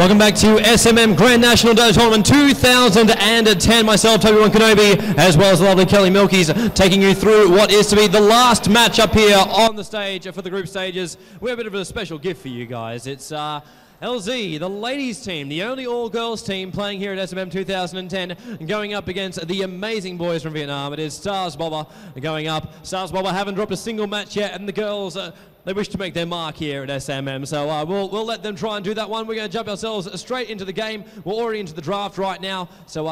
Welcome back to SMM Grand National Tournament 2010. Myself, Tobi Kenobi, as well as the lovely Killy Milkies, taking you through what is to be the last match up here on the stage for the group stages. We have a bit of a special gift for you guys. It's LZ, the ladies team, the only all-girls team playing here at SMM 2010, going up against the amazing boys from Vietnam. It is Starsboba going up. Starsboba haven't dropped a single match yet, and the girls, they wish to make their mark here at SMM. So we'll let them try and do that one. We're going to jump ourselves straight into the game. We're already into the draft right now. So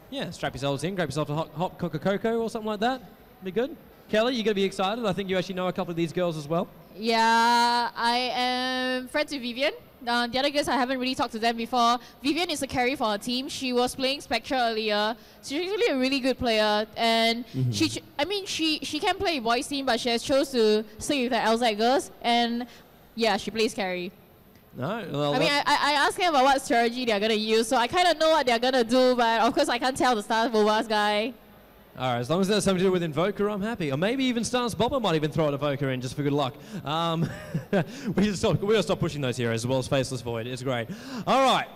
yeah, strap yourselves in, grab yourself a hot Coca-Cola or something like that. Be good. Kelly, you're going to be excited. I think you actually know a couple of these girls as well. Yeah, I am friends with Vivian. The other girls, I haven't really talked to them before. Vivian is a carry for our team. She was playing Spectra earlier. She's actually a really good player, and she can play boys team, but she has chose to stay with the LZ girls, and yeah, she plays carry. No, well, I asked them about what strategy they're gonna use, so I kind of know what they're gonna do, but of course I can't tell the Starsboba's guy. All right, as long as there's something to do with Invoker, I'm happy. Or maybe even Starsboba might even throw an Invoker in just for good luck. We gotta stop pushing those heroes as well as Faceless Void. It's great. All right,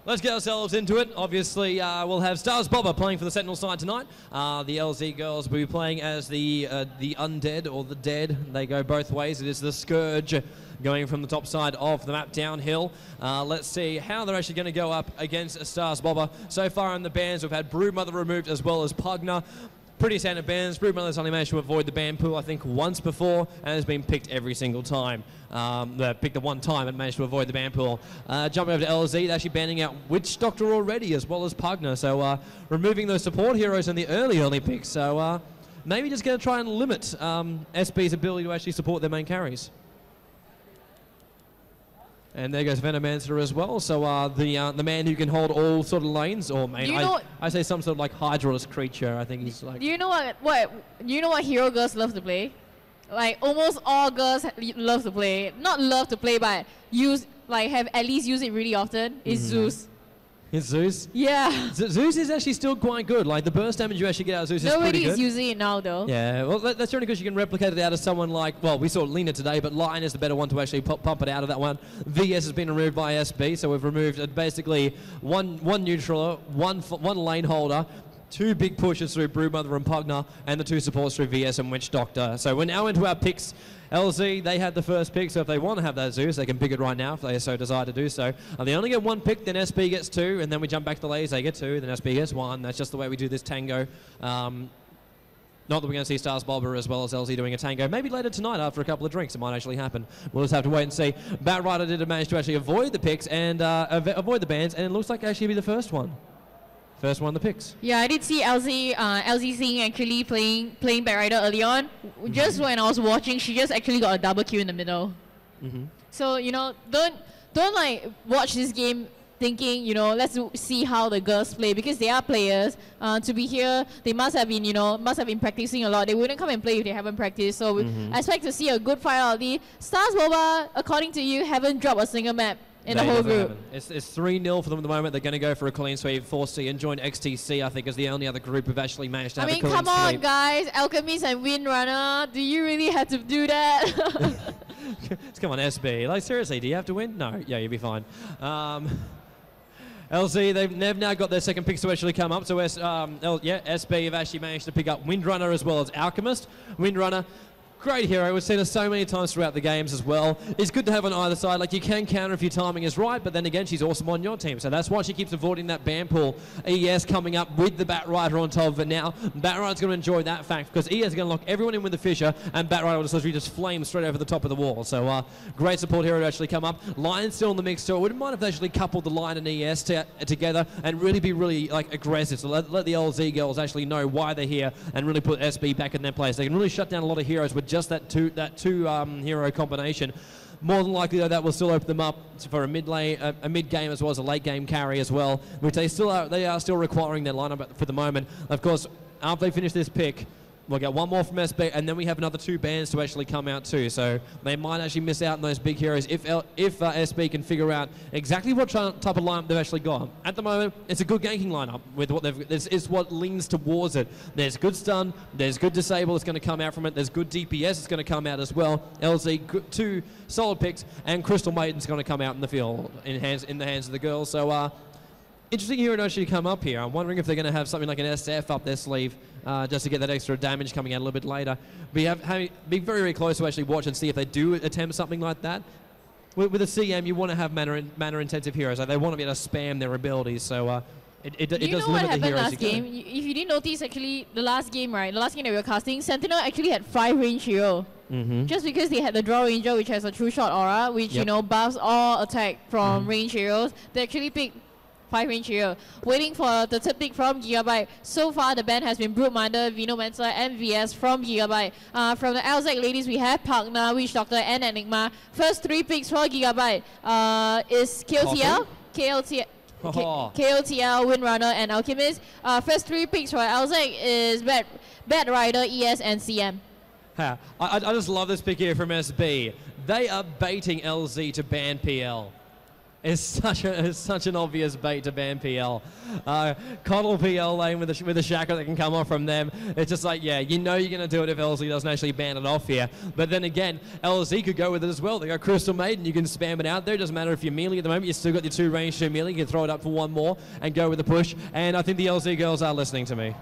let's get ourselves into it. Obviously, we'll have Starsboba playing for the Sentinel side tonight. The LZ girls will be playing as the Undead or the Dead. They go both ways. It is the Scourge going from the top side of the map downhill. Let's see how they're actually going to go up against Starsboba. So far in the bans, we've had Broodmother removed as well as Pugna. Pretty standard bans. Broodmother's only managed to avoid the ban pool, I think, once before, and has been picked every single time. Picked the one time and managed to avoid the ban pool. Jumping over to LZ, they're actually banning out Witch Doctor already, as well as Pugna. So removing those support heroes in the early picks. So maybe just going to try and limit SB's ability to actually support their main carries. And there goes Venomancer as well. So the man who can hold all sort of lanes, or main, I say some sort of like Hydraless creature. I think he's like. Do you know what hero girls love to play? Like almost all girls love to play. Not love to play, but have at least use it really often. Is Zeus. It's Zeus? Yeah. Zeus is actually still quite good. Like, the burst damage you actually get out of Zeus is pretty good. Nobody is using it now, though. Yeah, well, that's only because you can replicate it out of someone like, well, we saw Lena today, but Lion is the better one to actually pump it out of that one. VS has been removed by SB, so we've removed basically one neutraler, one lane holder, two big pushes through Broodmother and Pugna, and the two supports through VS and Witch Doctor. So we're now into our picks. LZ, they had the first pick, so if they want to have that Zeus, they can pick it right now if they so desire to do so. They only get one pick, then SB gets two, and then we jump back to the ladies, they get two, then SB gets one. That's just the way we do this tango. Not that we're going to see Starsboba as well as LZ doing a tango. Maybe later tonight after a couple of drinks it might actually happen. We'll just have to wait and see. Batrider did manage to actually avoid the picks and avoid the bans, and it looks like actually be the first one. First one of the picks. Yeah, I did see LZ Singh actually playing Batrider early on. Just when I was watching, she just actually got a double kill in the middle. So, you know, don't like watch this game thinking, you know, let's see how the girls play, because they are players. To be here, they must have been practicing a lot. They wouldn't come and play if they haven't practiced. So I expect to see a good fight out of the Starsboba. According to you, haven't dropped a single map in the whole group. It's 3-0 for them at the moment. They're going to go for a clean sweep. 4C and join XTC, I think, is the only other group who've actually managed to have a clean sweep. Come on, guys. Alchemist and Windrunner. Do you really have to do that? Come on, SB. Like, seriously, do you have to win? No. Yeah, you'll be fine. LZ, they've now got their second picks to actually come up. So, SB have actually managed to pick up Windrunner as well as Alchemist. Windrunner, great hero. We've seen her so many times throughout the games as well. It's good to have on either side. Like, you can counter if your timing is right, but then again, she's awesome on your team. So that's why she keeps avoiding that ban pool. ES coming up with the Batrider on top of it now. Batrider's going to enjoy that fact because ES is going to lock everyone in with the Fisher, and Batrider will just flame straight over the top of the wall. So great support hero to actually come up. Lion's still in the mix too. I wouldn't mind if they actually coupled the Lion and ES together and really be like aggressive. So let the LZ girls actually know why they're here and really put SB back in their place. They can really shut down a lot of heroes with just that two hero combination. More than likely, though, that will still open them up for a mid game as well as a late game carry as well, which they are still requiring their lineup for the moment. Of course, after they finish this pick, We'll get one more from SB, and then we have another 2 bans to actually come out too. So they might actually miss out on those big heroes if SB can figure out exactly what type of lineup they've actually got. At the moment, it's a good ganking lineup with what they've. It's what leans towards it. There's good stun, there's good disable that's going to come out from it. There's good DPS that's going to come out as well. LZ 2 solid picks, and Crystal Maiden's going to come out in the field in the hands of the girls. So. Interesting hero to actually come up here. I'm wondering if they're going to have something like an SF up their sleeve just to get that extra damage coming out a little bit later. Be very, very close to actually watch and see if they do attempt something like that. With a CM, you want to have mana-intensive heroes. Like they want to be able to spam their abilities, so it does limit the heroes. You know what happened last game? If you didn't notice, actually, the last game that we were casting, Sentinel actually had 5 range hero. Just because they had the Draw Ranger, which has a true shot aura, which, you know, buffs all attack from range heroes, they actually picked 5 range hero. Waiting for the third pick from Gigabyte. So far, the ban has been Broodmother, Venomancer, and VS from Gigabyte. From the LZ ladies, we have Pagna, Witch Doctor, and Enigma. First 3 picks for Gigabyte is KOTL, Windrunner, and Alchemist. First 3 picks for LZ is Bad Rider, ES, and CM. I just love this pick here from SB. They are baiting LZ to ban PL. It's such an obvious bait to ban PL. Coddle PL lane with a shackle that can come off from them. It's just like, yeah, you know you're going to do it if LZ doesn't actually ban it off here. But then again, LZ could go with it as well. They got Crystal Maiden. You can spam it out there. It doesn't matter if you're melee at the moment. You still got your 2 range, 2 melee. You can throw it up for 1 more and go with the push. And I think the LZ girls are listening to me.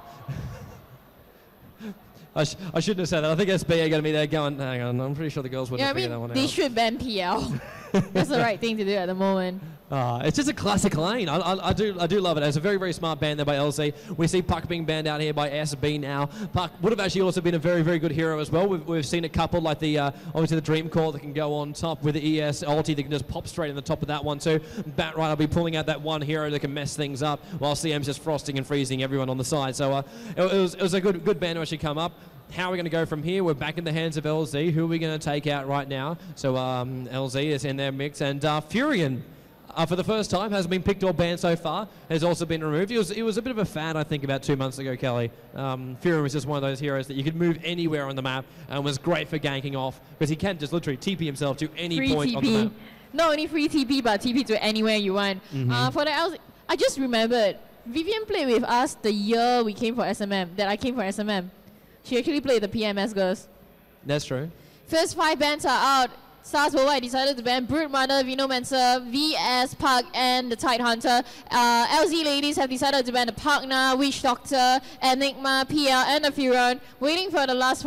I shouldn't have said that. I think SB are going to be there going, hang on, I'm pretty sure the girls wouldn't figure that one out. They should ban PL. That's the right thing to do at the moment. It's just a classic lane. I do love it. It's a very, very smart ban there by LZ. We see Puck being banned out here by SB now. Puck would have actually also been a very, very good hero as well. We've seen a couple like the obviously the Dream Core that can go on top with the ES ulti that can just pop straight in the top of that one too. Batrider will be pulling out that one hero that can mess things up while CM's just frosting and freezing everyone on the side. So it was a good ban to actually come up. How are we going to go from here? We're back in the hands of LZ. Who are we going to take out right now? So LZ is in their mix, and Furion, for the first time, hasn't been picked or banned so far, has also been removed. It was a bit of a fad, I think, about 2 months ago, Kelly. Furion was just one of those heroes that you could move anywhere on the map and was great for ganking off, because he can just literally TP himself to any point on the map. Not only free TP, but TP to anywhere you want. For the LZ, I just remembered, Vivian played with us the year we came for SMM, that I came for SMM. She actually played the PMS girls. That's true. First 5 bans are out. Starsboba decided to ban Broodmother, Venomancer, VS, Pug, and the Tidehunter. LZ ladies have decided to ban the Pugna, Witch Doctor, Enigma, PL, and the Furion. Waiting for the last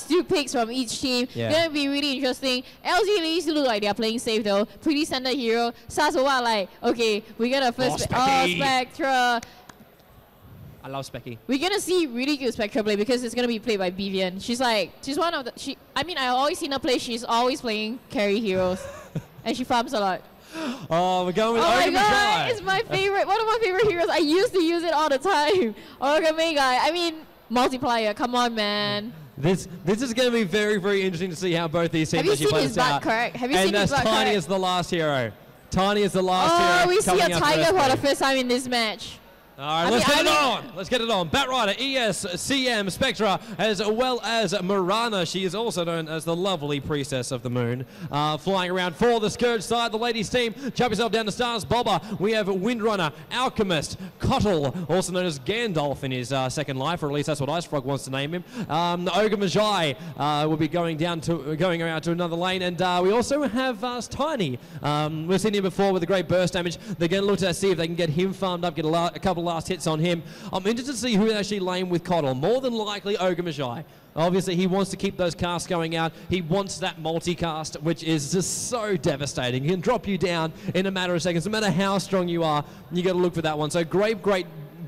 2 picks from each team. Yeah. Gonna be really interesting. LZ ladies look like they're playing safe though. Pretty standard hero. Starsboba like, okay, we got a first Spectra. I love Specky. We're gonna see really good Spectra play because it's gonna be played by Vivian. She's one of the. I always seen her play. She's always playing carry heroes, and she farms a lot. Oh, we're going with Oh my Ogre god, it's my favorite. One of my favorite heroes. I used to use it all the time. Ogre Mega. I mean, multiplier. Come on, man. This is going to be very, very interesting to see how both these teams actually play this out. Have you seen his butt crack? And Tiny is the last hero. Tiny is the last hero. Oh, we see a tiger for the first first time in this match. All right, let's get it on. Let's get it on. Batrider, ES, CM, Spectra, as well as Mirana. She is also known as the lovely priestess of the moon. Flying around for the Scourge side, the ladies team. Jump yourself down to Starsboba. We have Windrunner, Alchemist, Cottle, also known as Gandalf in his second life, or at least that's what Icefrog wants to name him. Ogre Magi will be going around to another lane, and we also have Tiny. We've seen him before with the great burst damage. They're going to look to see if they can get him farmed up, get a couple last hits on him. I'm interested to see who actually lane with Cottle. More than likely Ogre Magi. Obviously he wants to keep those casts going out. He wants that multicast, which is just so devastating. He can drop you down in a matter of seconds. No matter how strong you are, you got to look for that one. So great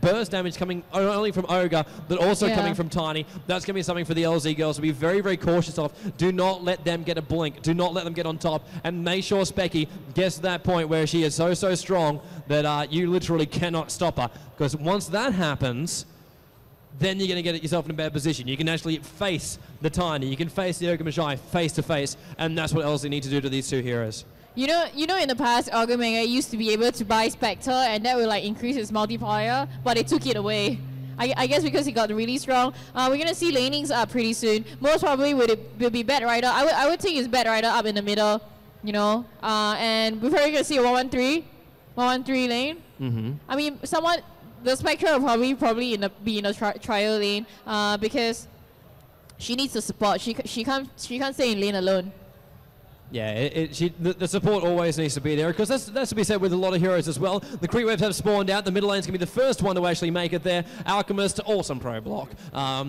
burst damage coming only from Ogre, but also coming from Tiny. That's going to be something for the LZ girls to be very, very cautious of. Do not let them get a blink. Do not let them get on top. And make sure Specky gets to that point where she is so strong that you literally cannot stop her. Because once that happens, then you're going to get yourself in a bad position. You can actually face the Tiny. You can face the Ogre Magi face to face. And that's what LZ need to do to these two heroes. You know, in the past, Ogre Mega used to be able to buy Spectre, and that would like increase its multiplier, but they took it away. I guess because he got really strong. We're going to see lanings up pretty soon. Most probably will be Bat Rider. I would think it's Bat Rider up in the middle, you know. And we're probably going to see a 1-1-3 lane. I mean, the Spectre will probably be in a trial lane because she needs the support. She can't stay in lane alone. Yeah, the support always needs to be there, because that's to be said with a lot of heroes as well. The creep waves have spawned out. The middle lane's going to be the first one to actually make it there. Alchemist, awesome pro block.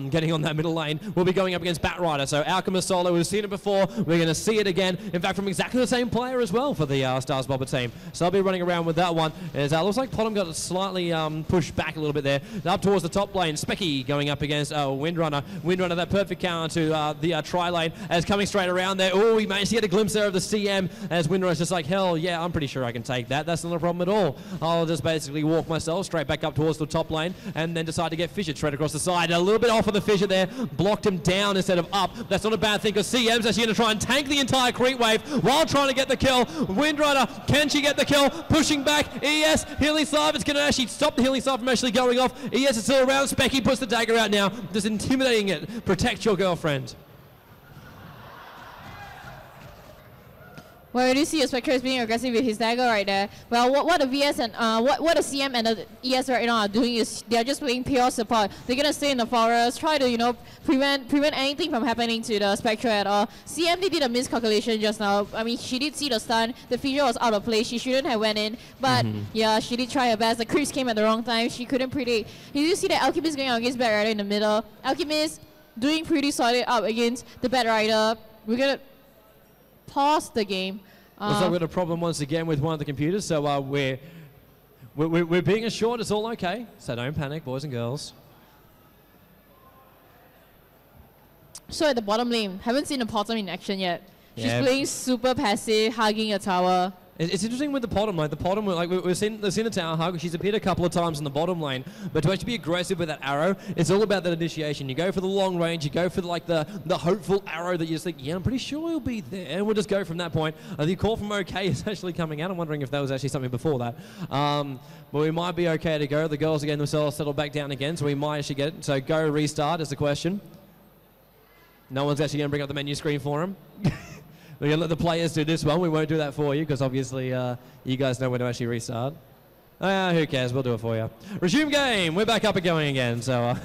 Getting on that middle lane. We'll be going up against Bat Rider. So Alchemist solo, we've seen it before. We're going to see it again. In fact, from exactly the same player as well for the Starsboba team. So I'll be running around with that one. It looks like Potom got slightly pushed back a little bit there. Up towards the top lane. Specky going up against Windrunner. Windrunner, that perfect counter to the tri-lane, as coming straight around there. Oh, we managed to get a glimpse there of the CM, as Windrunner's just like, hell yeah, I'm pretty sure I can take that. That's not a problem at all. I'll just basically walk myself straight back up towards the top lane and then decide to get fissured straight across the side. A little bit off of the fissure there. Blocked him down instead of up. That's not a bad thing, because CM's actually going to try and tank the entire creep wave while trying to get the kill. Windrunner, can she get the kill? Pushing back. ES, healing salve. It's going to actually stop the healing salve from actually going off. ES is still around. Specky puts the dagger out now. Just intimidating it. Protect your girlfriend. Well, you see a Spectre is being aggressive with his dagger right there. Well, what the VS and what the CM and the ES right now are doing is they are just playing pure support. They're gonna stay in the forest, try to prevent anything from happening to the Spectre at all. CM, they did a miscalculation just now. I mean, she did see the stun. The fissure was out of place. She shouldn't have went in, but yeah, she did try her best. The creeps came at the wrong time. She couldn't predict. You do see that Alchemist going against Bat Rider in the middle. Alchemist doing pretty solid up against the Bat Rider. We're gonna pause the game. Looks like we've got a problem once again with one of the computers, so we're being assured it's all okay. So don't panic, boys and girls. So at the bottom lane, haven't seen the Potom in action yet. She's Yeah. playing super passive, hugging a tower. It's interesting with the Potom, like the Potom, like we've seen the tower hug. She's appeared a couple of times in the bottom lane, but to actually be aggressive with that arrow, it's all about that initiation. You go for the long range, you go for the hopeful arrow that you just think, yeah, I'm pretty sure he'll be there, and we'll just go from that point. The call from OK is actually coming out. I'm wondering if that was actually something before that. But we might be okay to go. The girls are getting themselves settled back down again, so we might actually get it. So go restart is the question. No one's actually going to bring up the menu screen for him. We're going to let the players do this one. We won't do that for you, because obviously you guys know when to actually restart. Who cares? We'll do it for you. Resume game. We're back up and going again, so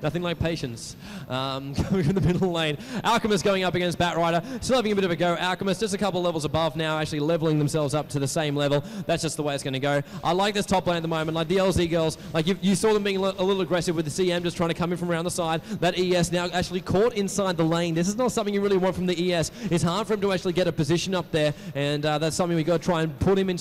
nothing like patience. Going from the middle lane. Alchemist going up against Bat Rider. Still having a bit of a go. Alchemist just a couple levels above now, actually leveling themselves up to the same level. That's just the way it's going to go. I like this top lane at the moment. Like the LZ girls, like you saw them being a little aggressive with the CM, just trying to come in from around the side. That ES now actually caught inside the lane. This is not something you really want from the ES. It's hard for him to actually get a position up there, and that's something we got to try and put him into